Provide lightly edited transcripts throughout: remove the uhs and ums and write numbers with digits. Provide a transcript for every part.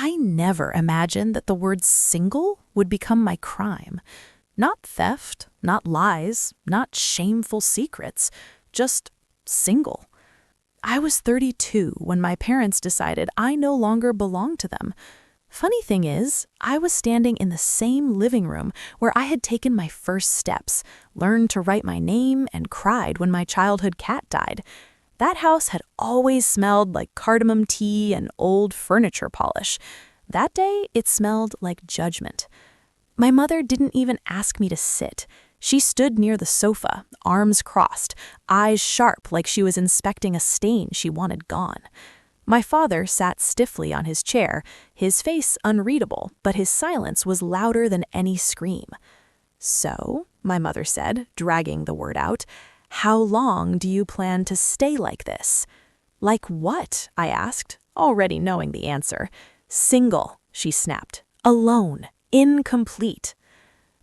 I never imagined that the word single would become my crime. Not theft, not lies, not shameful secrets, just single. I was 32 when my parents decided I no longer belonged to them. Funny thing is, I was standing in the same living room where I had taken my first steps, learned to write my name, and cried when my childhood cat died. That house had always smelled like cardamom tea and old furniture polish. That day, it smelled like judgment. My mother didn't even ask me to sit. She stood near the sofa, arms crossed, eyes sharp like she was inspecting a stain she wanted gone. My father sat stiffly on his chair, his face unreadable, but his silence was louder than any scream. "So," my mother said, dragging the word out, "how long do you plan to stay like this?" "Like what?" I asked, already knowing the answer. "Single," she snapped. "Alone. Incomplete."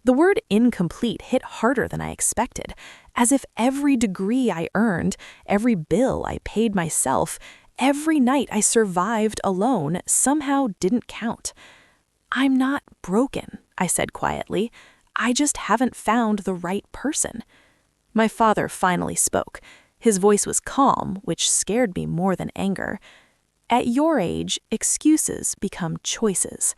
The word incomplete hit harder than I expected, as if every degree I earned, every bill I paid myself, every night I survived alone somehow didn't count. "I'm not broken," I said quietly. "I just haven't found the right person." My father finally spoke. His voice was calm, which scared me more than anger. "At your age, excuses become choices."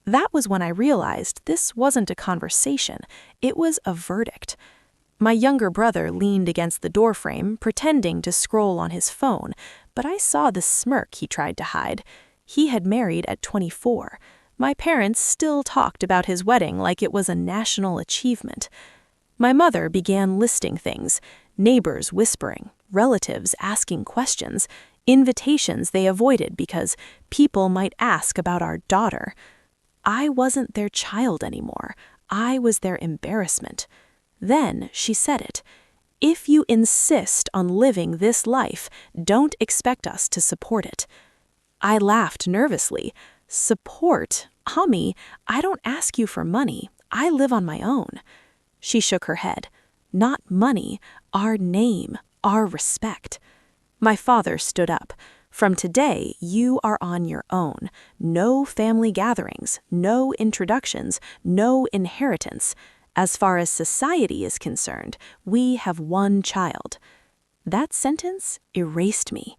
That was when I realized this wasn't a conversation, it was a verdict. My younger brother leaned against the doorframe, pretending to scroll on his phone, but I saw the smirk he tried to hide. He had married at 24. My parents still talked about his wedding like it was a national achievement. My mother began listing things, neighbors whispering, relatives asking questions, invitations they avoided because people might ask about our daughter. I wasn't their child anymore. I was their embarrassment. Then she said it. "If you insist on living this life, don't expect us to support it." I laughed nervously. "Support? Hummy, I don't ask you for money. I live on my own." She shook her head. "Not money, our name, our respect." My father stood up. "From today, you are on your own. No family gatherings, no introductions, no inheritance. As far as society is concerned, we have one child." That sentence erased me.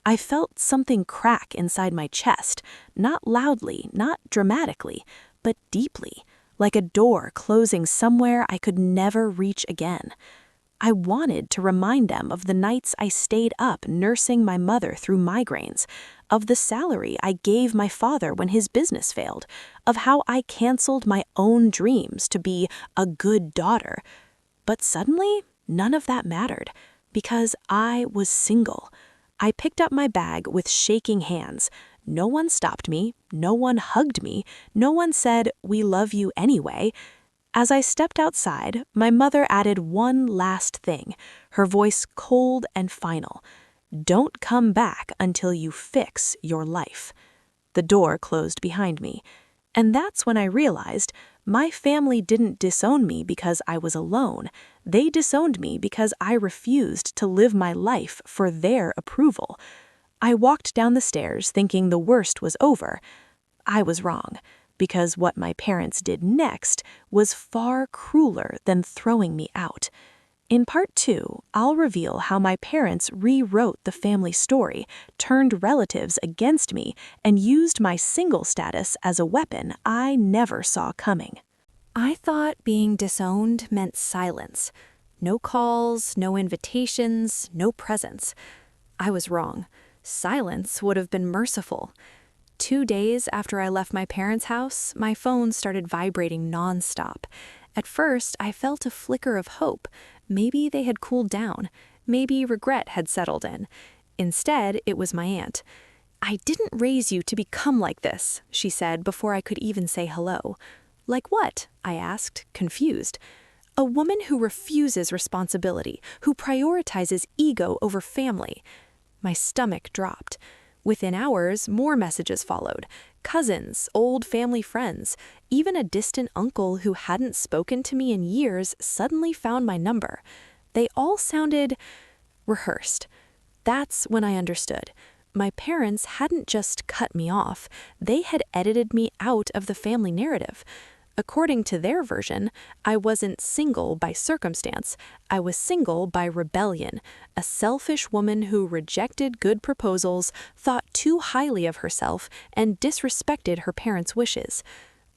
I felt something crack inside my chest, not loudly, not dramatically, but deeply, like a door closing somewhere I could never reach again. I wanted to remind them of the nights I stayed up nursing my mother through migraines, of the salary I gave my father when his business failed, of how I canceled my own dreams to be a good daughter. But suddenly, none of that mattered, because I was single. I picked up my bag with shaking hands. No one stopped me, no one hugged me, no one said, "We love you anyway." As I stepped outside, my mother added one last thing, her voice cold and final. "Don't come back until you fix your life." The door closed behind me. And that's when I realized my family didn't disown me because I was alone. They disowned me because I refused to live my life for their approval. I walked down the stairs thinking the worst was over. I was wrong, because what my parents did next was far crueler than throwing me out. In part 2, I'll reveal how my parents rewrote the family story, turned relatives against me, and used my single status as a weapon I never saw coming. I thought being disowned meant silence. No calls, no invitations, no presents. I was wrong. Silence would have been merciful. 2 days after I left my parents' house, my phone started vibrating nonstop. At first, I felt a flicker of hope. Maybe they had cooled down. Maybe regret had settled in. Instead, it was my aunt. "I didn't raise you to become like this," she said before I could even say hello. "Like what?" I asked, confused. "A woman who refuses responsibility, who prioritizes ego over family." My stomach dropped. Within hours, more messages followed. Cousins, old family friends, even a distant uncle who hadn't spoken to me in years suddenly found my number. They all sounded rehearsed. That's when I understood. My parents hadn't just cut me off, they had edited me out of the family narrative. According to their version, I wasn't single by circumstance, I was single by rebellion, a selfish woman who rejected good proposals, thought too highly of herself, and disrespected her parents' wishes.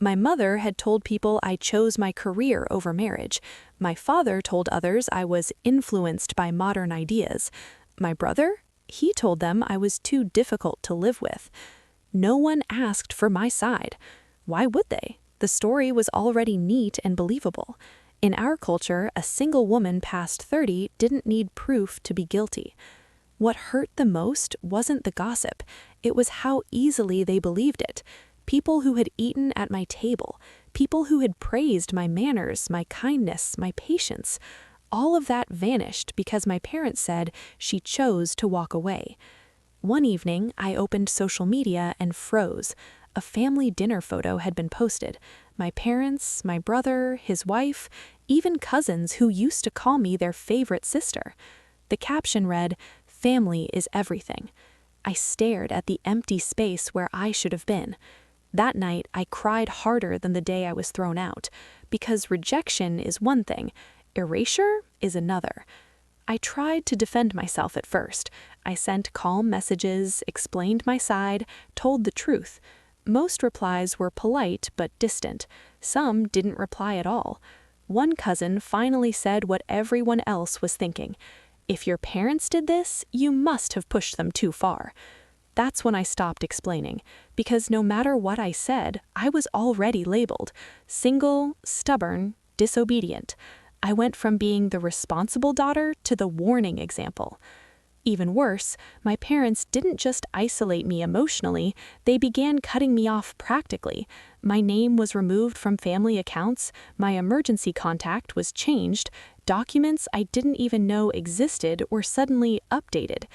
My mother had told people I chose my career over marriage. My father told others I was influenced by modern ideas. My brother? He told them I was too difficult to live with. No one asked for my side. Why would they? The story was already neat and believable. In our culture, a single woman past 30 didn't need proof to be guilty. What hurt the most wasn't the gossip. It was how easily they believed it. People who had eaten at my table, people who had praised my manners, my kindness, my patience. All of that vanished because my parents said she chose to walk away. One evening, I opened social media and froze. A family dinner photo had been posted. My parents, my brother, his wife, even cousins who used to call me their favorite sister. The caption read, "Family is everything." I stared at the empty space where I should have been. That night, I cried harder than the day I was thrown out, because rejection is one thing, erasure is another. I tried to defend myself at first. I sent calm messages, explained my side, told the truth. Most replies were polite but distant. Some didn't reply at all. One cousin finally said what everyone else was thinking. "If your parents did this, you must have pushed them too far." That's when I stopped explaining, because no matter what I said, I was already labeled single, stubborn, disobedient. I went from being the responsible daughter to the warning example. Even worse, my parents didn't just isolate me emotionally, they began cutting me off practically. My name was removed from family accounts, my emergency contact was changed, documents I didn't even know existed were suddenly updated.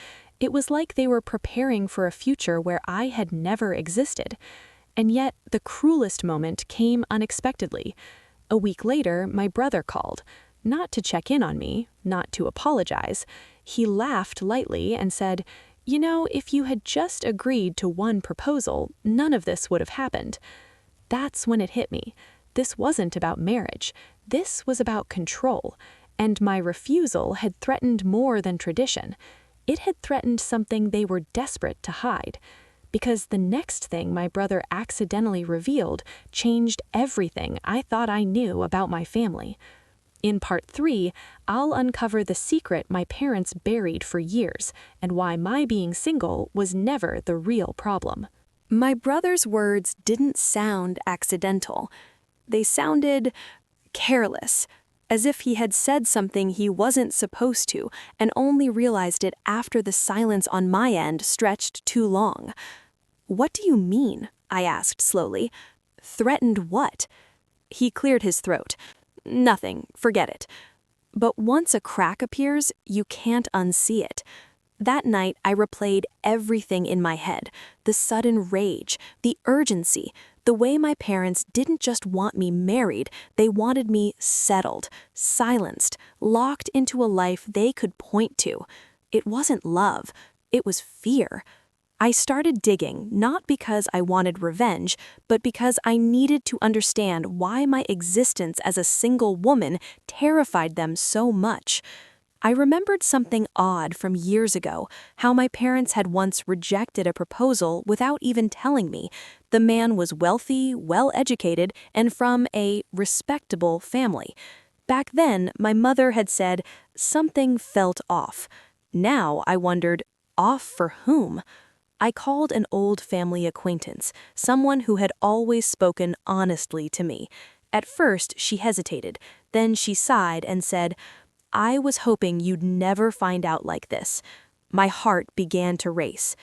It was like they were preparing for a future where I had never existed. And yet, the cruelest moment came unexpectedly. A week later, my brother called. Not to check in on me, not to apologize. He laughed lightly and said, "You know, if you had just agreed to one proposal, none of this would have happened." That's when it hit me. This wasn't about marriage. This was about control. And my refusal had threatened more than tradition. It had threatened something they were desperate to hide. Because the next thing my brother accidentally revealed changed everything I thought I knew about my family. In part 3, I'll uncover the secret my parents buried for years and why my being single was never the real problem. My brother's words didn't sound accidental. They sounded careless, as if he had said something he wasn't supposed to and only realized it after the silence on my end stretched too long. "What do you mean?" I asked slowly. "Threatened what?" He cleared his throat. "Nothing, forget it." But once a crack appears, you can't unsee it. That night, I replayed everything in my head. The sudden rage, the urgency, the way my parents didn't just want me married, they wanted me settled, silenced, locked into a life they could point to. It wasn't love, it was fear. I started digging, not because I wanted revenge, but because I needed to understand why my existence as a single woman terrified them so much. I remembered something odd from years ago, how my parents had once rejected a proposal without even telling me. The man was wealthy, well-educated, and from a respectable family. Back then, my mother had said, something felt off. Now I wondered, off for whom? I called an old family acquaintance, someone who had always spoken honestly to me. At first, she hesitated. Then she sighed and said, "I was hoping you'd never find out like this." My heart began to race.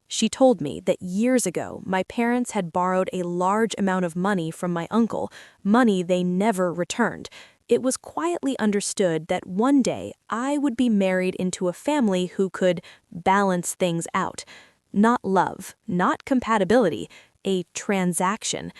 She told me that years ago, my parents had borrowed a large amount of money from my uncle, money they never returned. It was quietly understood that one day I would be married into a family who could balance things out. Not love, not compatibility, a transaction.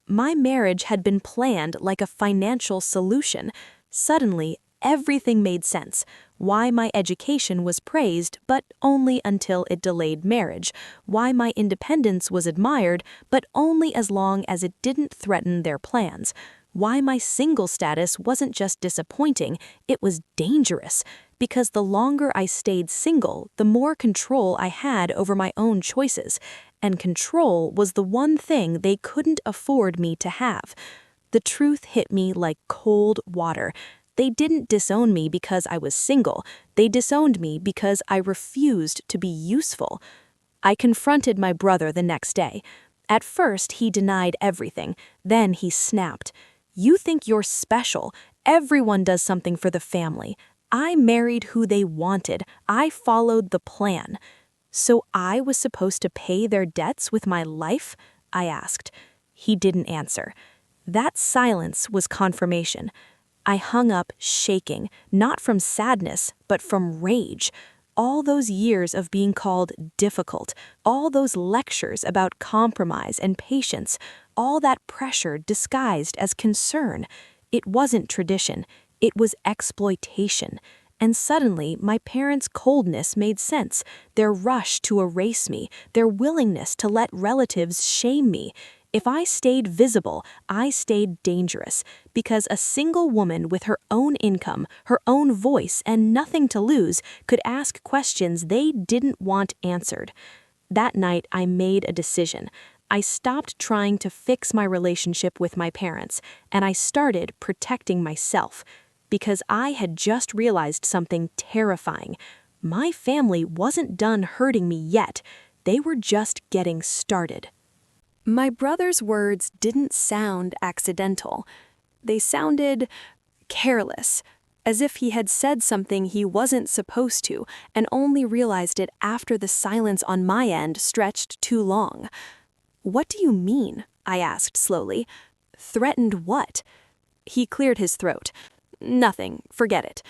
My marriage had been planned like a financial solution. Suddenly, everything made sense. Why my education was praised, but only until it delayed marriage. Why my independence was admired, but only as long as it didn't threaten their plans. Why my single status wasn't just disappointing, it was dangerous. Because the longer I stayed single, the more control I had over my own choices. And control was the one thing they couldn't afford me to have. The truth hit me like cold water. They didn't disown me because I was single. They disowned me because I refused to be useful. I confronted my brother the next day. At first, he denied everything. Then he snapped. "You think you're special. Everyone does something for the family. I married who they wanted. I followed the plan." "So I was supposed to pay their debts with my life?" I asked. He didn't answer. That silence was confirmation. I hung up shaking, not from sadness, but from rage. All those years of being called difficult, all those lectures about compromise and patience, all that pressure disguised as concern. It wasn't tradition, it was exploitation. And suddenly, my parents' coldness made sense, their rush to erase me, their willingness to let relatives shame me. If I stayed visible, I stayed dangerous, because a single woman with her own income, her own voice, and nothing to lose could ask questions they didn't want answered. That night, I made a decision. I stopped trying to fix my relationship with my parents, and I started protecting myself. Because I had just realized something terrifying. My family wasn't done hurting me yet. They were just getting started. My brother's words didn't sound accidental. They sounded careless, as if he had said something he wasn't supposed to and only realized it after the silence on my end stretched too long. "What do you mean?" I asked slowly. "Threatened what?" He cleared his throat. "Nothing, forget it."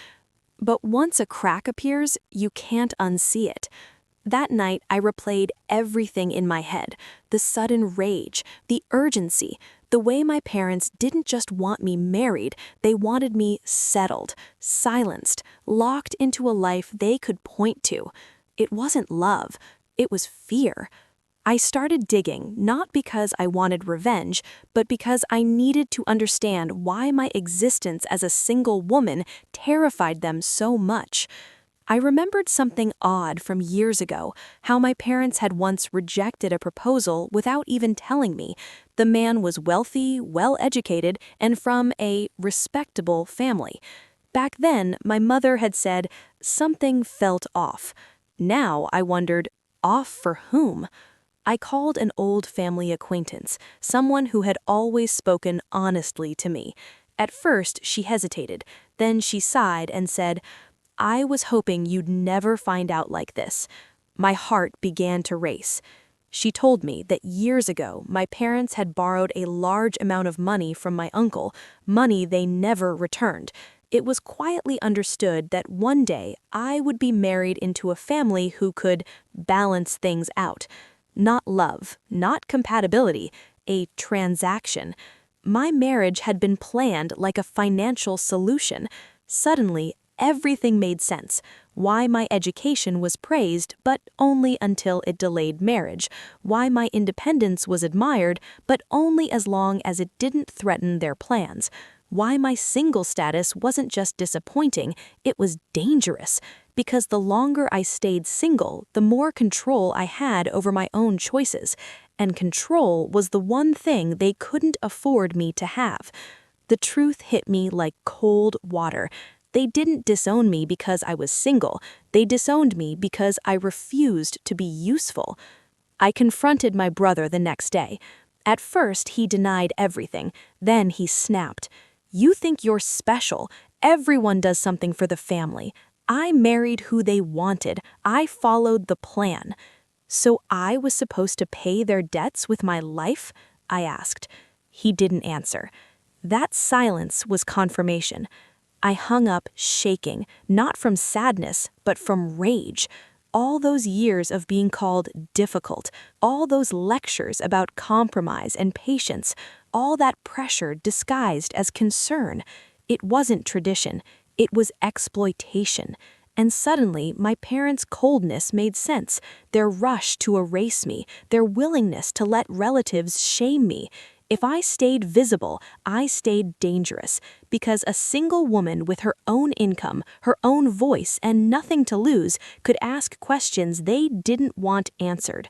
But once a crack appears, you can't unsee it. That night, I replayed everything in my head, the sudden rage, the urgency, the way my parents didn't just want me married, they wanted me settled, silenced, locked into a life they could point to. It wasn't love, it was fear. I started digging, not because I wanted revenge, but because I needed to understand why my existence as a single woman terrified them so much. I remembered something odd from years ago, how my parents had once rejected a proposal without even telling me. The man was wealthy, well-educated, and from a respectable family. Back then, my mother had said, something felt off. Now I wondered, off for whom? I called an old family acquaintance, someone who had always spoken honestly to me. At first, she hesitated. Then she sighed and said, "I was hoping you'd never find out like this." My heart began to race. She told me that years ago, my parents had borrowed a large amount of money from my uncle, money they never returned. It was quietly understood that one day I would be married into a family who could balance things out. Not love, not compatibility, a transaction. My marriage had been planned like a financial solution. Suddenly, everything made sense. Why my education was praised, but only until it delayed marriage. Why my independence was admired, but only as long as it didn't threaten their plans. Why my single status wasn't just disappointing, it was dangerous. Because the longer I stayed single, the more control I had over my own choices. And control was the one thing they couldn't afford me to have. The truth hit me like cold water. They didn't disown me because I was single. They disowned me because I refused to be useful. I confronted my brother the next day. At first, he denied everything. Then he snapped. "You think you're special. Everyone does something for the family. I married who they wanted. I followed the plan." "So I was supposed to pay their debts with my life?" I asked. He didn't answer. That silence was confirmation. I hung up shaking, not from sadness, but from rage. All those years of being called difficult, all those lectures about compromise and patience, all that pressure disguised as concern. It wasn't tradition, It was exploitation. And suddenly, my parents' coldness made sense, their rush to erase me, their willingness to let relatives shame me. If I stayed visible, I stayed dangerous, because a single woman with her own income, her own voice, and nothing to lose could ask questions they didn't want answered.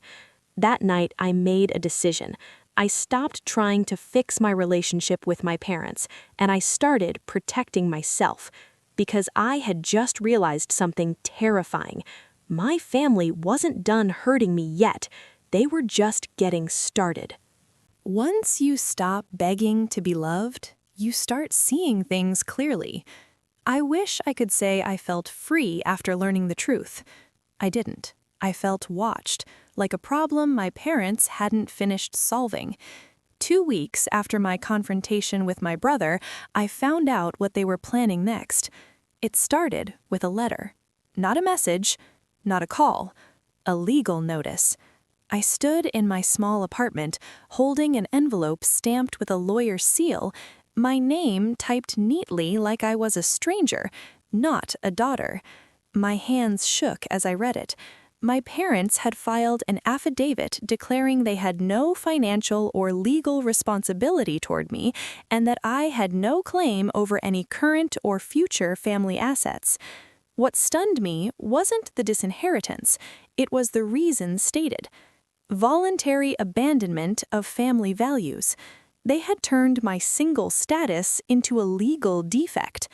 That night, I made a decision. I stopped trying to fix my relationship with my parents, and I started protecting myself. Because I had just realized something terrifying. My family wasn't done hurting me yet. They were just getting started. Once you stop begging to be loved, you start seeing things clearly. I wish I could say I felt free after learning the truth. I didn't. I felt watched, like a problem my parents hadn't finished solving. 2 weeks after my confrontation with my brother, I found out what they were planning next. It started with a letter. Not a message, not a call, a legal notice. I stood in my small apartment, holding an envelope stamped with a lawyer's seal, my name typed neatly like I was a stranger, not a daughter. My hands shook as I read it. My parents had filed an affidavit declaring they had no financial or legal responsibility toward me and that I had no claim over any current or future family assets. What stunned me wasn't the disinheritance, it was the reason stated. Voluntary abandonment of family values. They had turned my single status into a legal defect.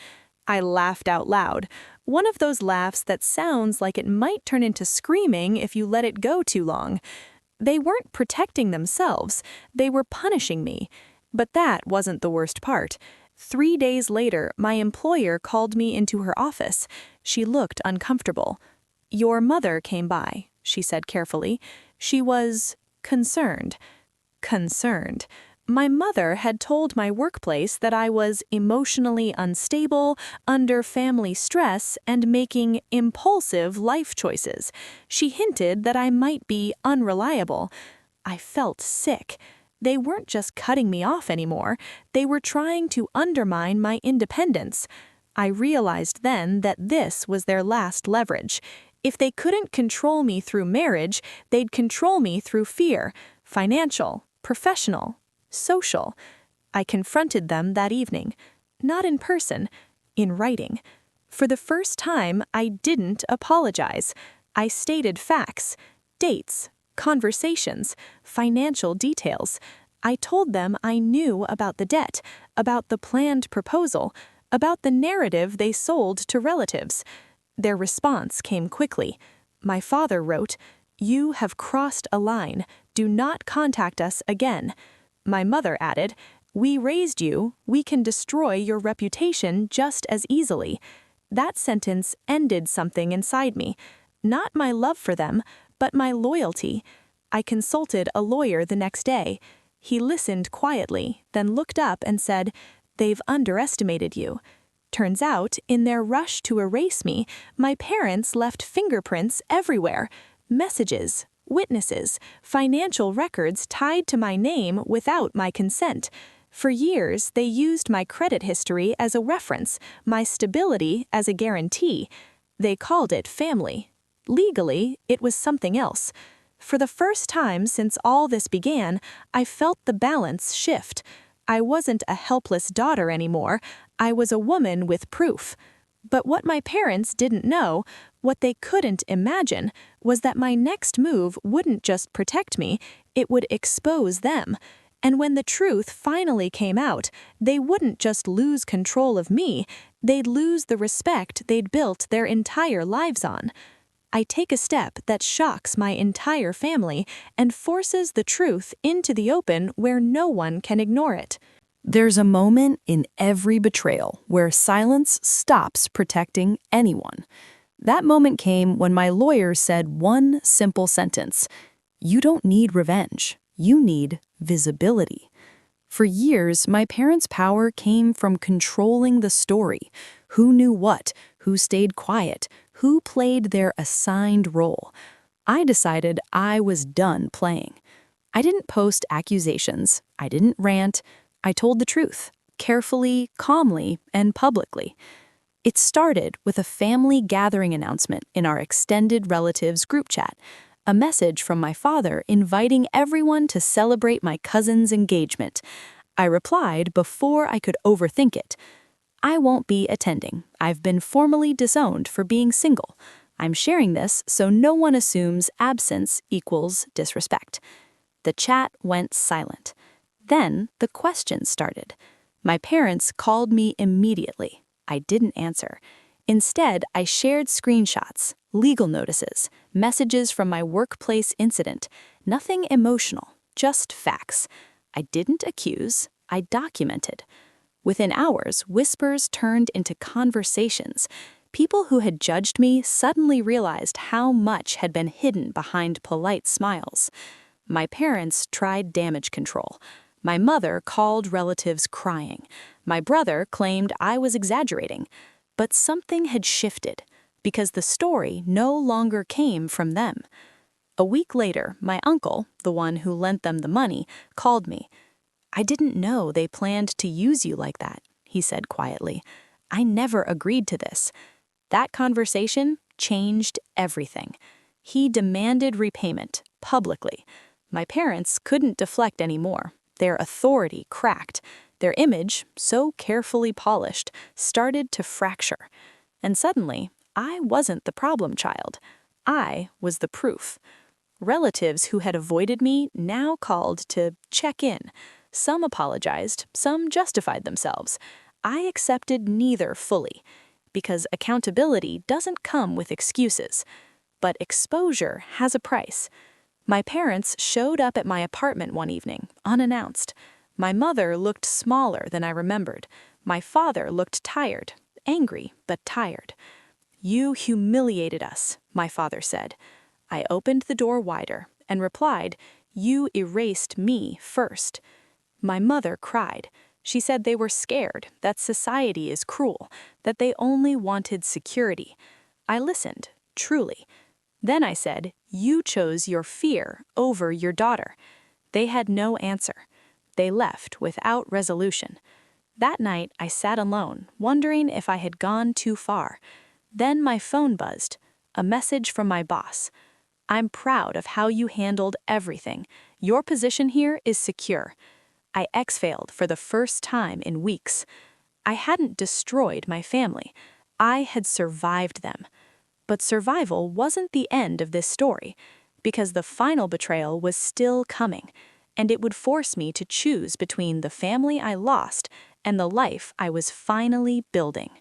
I laughed out loud, one of those laughs that sounds like it might turn into screaming if you let it go too long. They weren't protecting themselves, they were punishing me. But that wasn't the worst part. 3 days later, my employer called me into her office. She looked uncomfortable. "Your mother came by," she said carefully. She was concerned. Concerned. My mother had told my workplace that I was emotionally unstable, under family stress, and making impulsive life choices. She hinted that I might be unreliable. I felt sick. They weren't just cutting me off anymore. They were trying to undermine my independence. I realized then that this was their last leverage. If they couldn't control me through marriage, they'd control me through fear, financial, professional, social. I confronted them that evening, not in person, in writing. For the first time, I didn't apologize. I stated facts, dates, conversations, financial details. I told them I knew about the debt, about the planned proposal, about the narrative they sold to relatives. Their response came quickly. My father wrote, "You have crossed a line. Do not contact us again." My mother added, "We raised you. We can destroy your reputation just as easily." That sentence ended something inside me. Not my love for them, but my loyalty. I consulted a lawyer the next day. He listened quietly, then looked up and said, "They've underestimated you." Turns out, in their rush to erase me, my parents left fingerprints everywhere. Messages, witnesses, financial records tied to my name without my consent. For years, they used my credit history as a reference, my stability as a guarantee. They called it family. Legally, it was something else. For the first time since all this began, I felt the balance shift. I wasn't a helpless daughter anymore. I was a woman with proof. But what my parents didn't know, what they couldn't imagine, was that my next move wouldn't just protect me, it would expose them. And when the truth finally came out, they wouldn't just lose control of me, they'd lose the respect they'd built their entire lives on. I take a step that shocks my entire family and forces the truth into the open where no one can ignore it. There's a moment in every betrayal where silence stops protecting anyone. That moment came when my lawyer said one simple sentence: "You don't need revenge, you need visibility." For years, my parents' power came from controlling the story. Who knew what, who stayed quiet, who played their assigned role. I decided I was done playing. I didn't post accusations, I didn't rant, I told the truth, carefully, calmly, and publicly. It started with a family gathering announcement in our extended relatives group chat, a message from my father inviting everyone to celebrate my cousin's engagement. I replied before I could overthink it. I won't be attending. I've been formally disowned for being single. I'm sharing this so no one assumes absence equals disrespect. The chat went silent. Then the questions started. My parents called me immediately. I didn't answer. Instead, I shared screenshots, legal notices, messages from my workplace incident. Nothing emotional, just facts. I didn't accuse, I documented. Within hours, whispers turned into conversations. People who had judged me suddenly realized how much had been hidden behind polite smiles. My parents tried damage control. My mother called relatives crying. My brother claimed I was exaggerating. But something had shifted, because the story no longer came from them. A week later, my uncle, the one who lent them the money, called me. "I didn't know they planned to use you like that," he said quietly. "I never agreed to this." That conversation changed everything. He demanded repayment, publicly. My parents couldn't deflect anymore. Their authority cracked. Their image, so carefully polished, started to fracture. And suddenly, I wasn't the problem child. I was the proof. Relatives who had avoided me now called to check in. Some apologized, some justified themselves. I accepted neither fully, because accountability doesn't come with excuses. But exposure has a price. My parents showed up at my apartment one evening, unannounced. My mother looked smaller than I remembered. My father looked tired, angry, but tired. "You humiliated us," my father said. I opened the door wider and replied, "You erased me first." My mother cried. She said they were scared, that society is cruel, that they only wanted security. I listened, truly. Then I said, "You chose your fear over your daughter." They had no answer. They left without resolution. That night, I sat alone, wondering if I had gone too far. Then my phone buzzed, a message from my boss. "I'm proud of how you handled everything. Your position here is secure." I exhaled for the first time in weeks. I hadn't destroyed my family. I had survived them. But survival wasn't the end of this story, because the final betrayal was still coming, and it would force me to choose between the family I lost and the life I was finally building.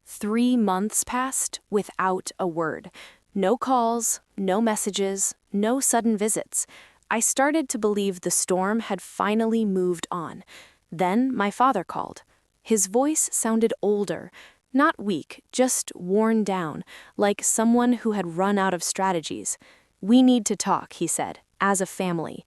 3 months passed without a word. No calls, no messages, no sudden visits. I started to believe the storm had finally moved on. Then my father called. His voice sounded older, not weak, just worn down, like someone who had run out of strategies. "We need to talk," he said, "as a family."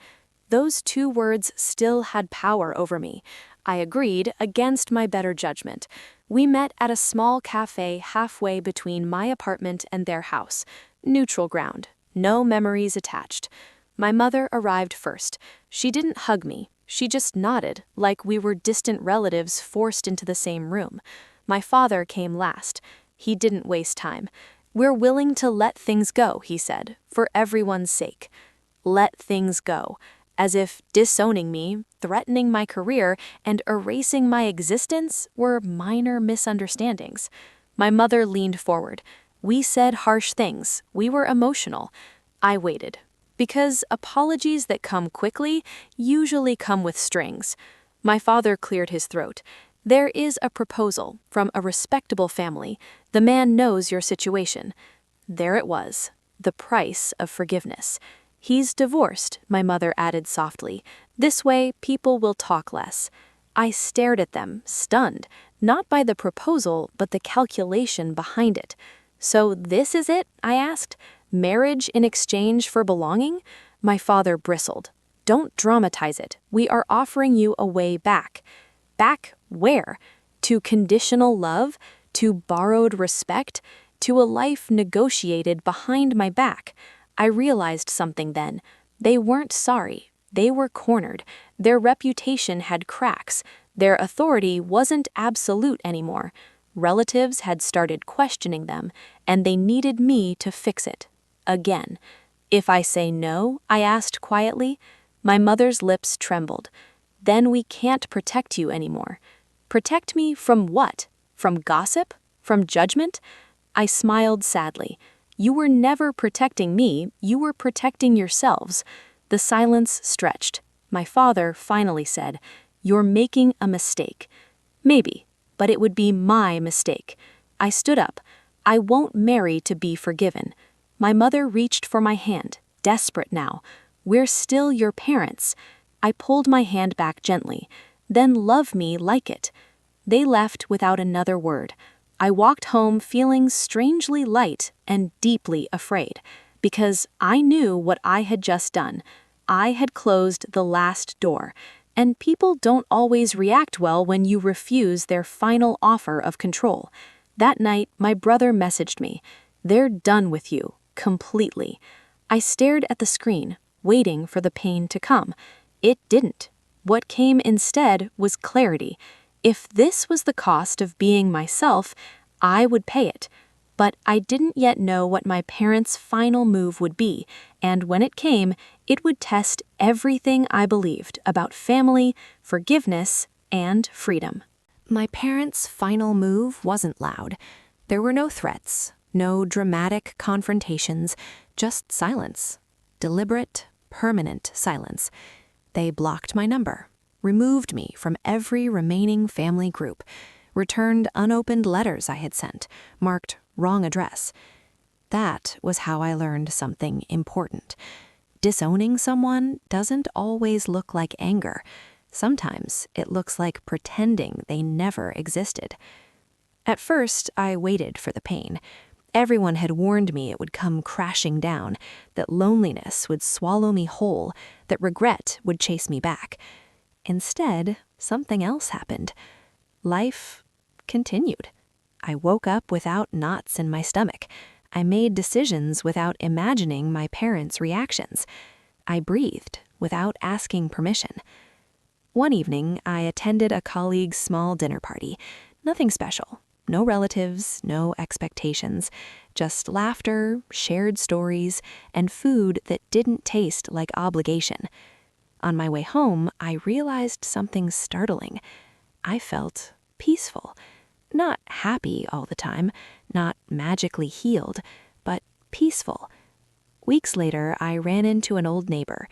Those 2 words still had power over me. I agreed against my better judgment. We met at a small cafe halfway between my apartment and their house. Neutral ground, no memories attached. My mother arrived first. She didn't hug me. She just nodded, like we were distant relatives forced into the same room. My father came last. He didn't waste time. "We're willing to let things go," he said, "for everyone's sake." Let things go. As if disowning me, threatening my career, and erasing my existence were minor misunderstandings. My mother leaned forward. We said harsh things. We were emotional. I waited. Because apologies that come quickly usually come with strings. My father cleared his throat. "There is a proposal from a respectable family. The man knows your situation." There it was, the price of forgiveness. "He's divorced," my mother added softly. "This way, people will talk less." I stared at them, stunned, not by the proposal, but the calculation behind it. "So this is it?" I asked. "Marriage in exchange for belonging?" My father bristled. "Don't dramatize it. We are offering you a way back." Back where? To conditional love? To borrowed respect? To a life negotiated behind my back? I realized something then. They weren't sorry. They were cornered. Their reputation had cracks. Their authority wasn't absolute anymore. Relatives had started questioning them, and they needed me to fix it. Again. If I say no, I asked quietly. My mother's lips trembled. Then we can't protect you anymore. Protect me from what? From gossip? From judgment? I smiled sadly. You were never protecting me, you were protecting yourselves. The silence stretched. My father finally said, "You're making a mistake." Maybe, but it would be my mistake. I stood up. I won't marry to be forgiven. My mother reached for my hand, desperate now. We're still your parents. I pulled my hand back gently. Then love me like it. They left without another word. I walked home feeling strangely light and deeply afraid, because I knew what I had just done. I had closed the last door, and people don't always react well when you refuse their final offer of control. That night, my brother messaged me. "They're done with you, completely." I stared at the screen, waiting for the pain to come. It didn't. What came instead was clarity. If this was the cost of being myself, I would pay it. But I didn't yet know what my parents' final move would be, and when it came, it would test everything I believed about family, forgiveness, and freedom. My parents' final move wasn't loud. There were no threats, no dramatic confrontations, just silence. Deliberate, permanent silence. They blocked my number, removed me from every remaining family group, returned unopened letters I had sent, marked wrong address. That was how I learned something important. Disowning someone doesn't always look like anger. Sometimes it looks like pretending they never existed. At first, I waited for the pain. Everyone had warned me it would come crashing down, that loneliness would swallow me whole, that regret would chase me back. Instead, something else happened. Life continued. I woke up without knots in my stomach. I made decisions without imagining my parents' reactions. I breathed without asking permission. One evening, I attended a colleague's small dinner party. Nothing special. No relatives, no expectations. Just laughter, shared stories, and food that didn't taste like obligation. On my way home, I realized something startling. I felt peaceful. Not happy all the time, not magically healed, but peaceful. Weeks later, I ran into an old neighbor.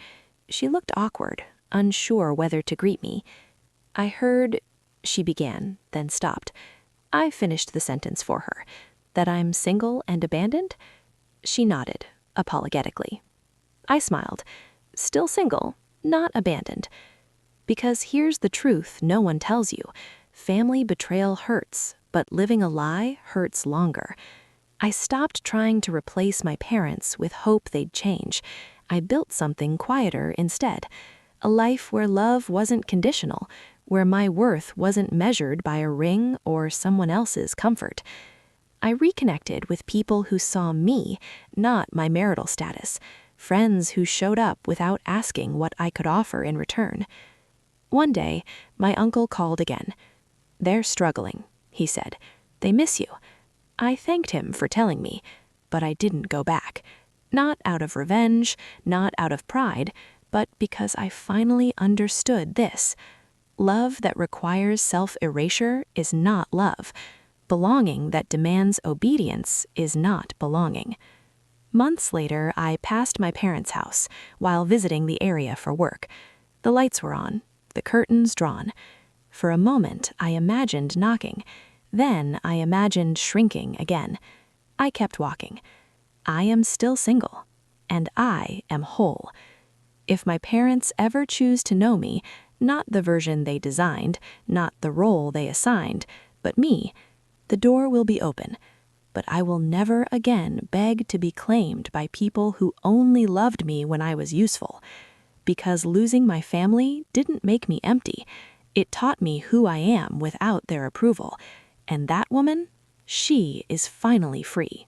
She looked awkward, unsure whether to greet me. "I heard," she began, then stopped. I finished the sentence for her. "That I'm single and abandoned?" She nodded, apologetically. I smiled. Still single, not abandoned. Because here's the truth no one tells you. Family betrayal hurts, but living a lie hurts longer. I stopped trying to replace my parents with hope they'd change. I built something quieter instead. A life where love wasn't conditional, where my worth wasn't measured by a ring or someone else's comfort. I reconnected with people who saw me, not my marital status, friends who showed up without asking what I could offer in return. One day, my uncle called again. "They're struggling," he said. "They miss you." I thanked him for telling me, but I didn't go back. Not out of revenge, not out of pride, but because I finally understood this. Love that requires self-erasure is not love. Belonging that demands obedience is not belonging. Months later, I passed my parents' house while visiting the area for work. The lights were on, the curtains drawn. For a moment, I imagined knocking. Then I imagined shrinking again. I kept walking. I am still single, and I am whole. If my parents ever choose to know me, not the version they designed, not the role they assigned, but me, the door will be open. But I will never again beg to be claimed by people who only loved me when I was useful. Because losing my family didn't make me empty. It taught me who I am without their approval. And that woman, she is finally free.